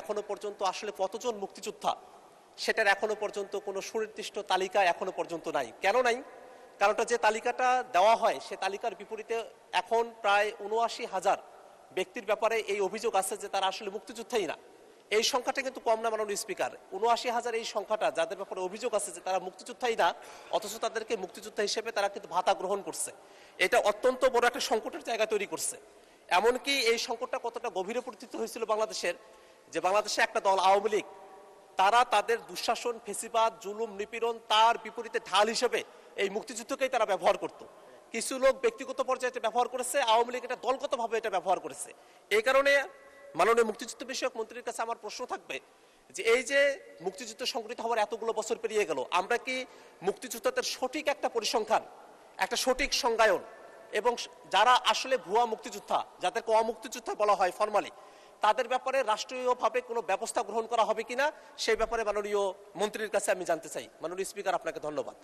এখনো পর্যন্ত আসলে কতজন মুক্তিযোদ্ধা সেটার এখনো পর্যন্ত কোনো সুনির্দিষ্ট তালিকা এখনো পর্যন্ত নাই। কেন নাই? কারণটা যে তালিকাটা দেওয়া হয় সে তালিকার বিপরীতে এখন প্রায় ৭৯,০০০ ব্যক্তির ব্যাপারে এই অভিযোগ আছে যে তারা আসলে মুক্তিযোদ্ধাই না। এই সংখ্যাটা কিন্তু কম না মাননীয় স্পিকার। ৭৯,০০০ এই সংখ্যাটা যাদের ব্যাপারে অভিযোগ আছে যে তারা মুক্তিযোদ্ধাই না, অথচ তাদেরকে মুক্তিযোদ্ধা হিসেবে তারা কিন্তু ভাতা গ্রহণ করছে। এটা অত্যন্ত বড় একটা সংকটের জায়গা তৈরি করছে। এমনকি এই সংকটটা কতটা গভীরে পরিচিত হয়েছিল বাংলাদেশের, যে বাংলাদেশে একটা দল আওয়ামী লীগ তারা তাদের দুঃশাসন, ফেসিবাদ, জুলুম, নিপীড়ন তার বিপরীতে ঢাল হিসেবে এই মুক্তিযুদ্ধকেই তারা ব্যবহার করত। কিছু লোক ব্যক্তিগত পর্যায়ে এটা ব্যবহার করেছে, আওয়ামী লীগ এটা দলগতভাবে এটা ব্যবহার করেছে। এই কারণে মাননীয় মুক্তিযুদ্ধ বিষয়ক মন্ত্রীর কাছে আমার প্রশ্ন থাকবে যে এই যে মুক্তিযুদ্ধ সংগঠিত হওয়ার এতগুলো বছর পেরিয়ে গেল, আমরা কি মুক্তিযোদ্ধাদের সঠিক একটা পরিসংখ্যান, একটা সঠিক সংজ্ঞায়ন এবং যারা আসলে ভুয়া মুক্তিযোদ্ধা, যাদেরকে অমুক্তিযোদ্ধা বলা হয় ফরমালি, তাদের ব্যাপারে রাষ্ট্রীয়ভাবে কোনো ব্যবস্থা গ্রহণ করা হবে কিনা সেই ব্যাপারে মাননীয় মন্ত্রীর কাছে আমি জানতে চাই। মাননীয় স্পিকার, আপনাকে ধন্যবাদ।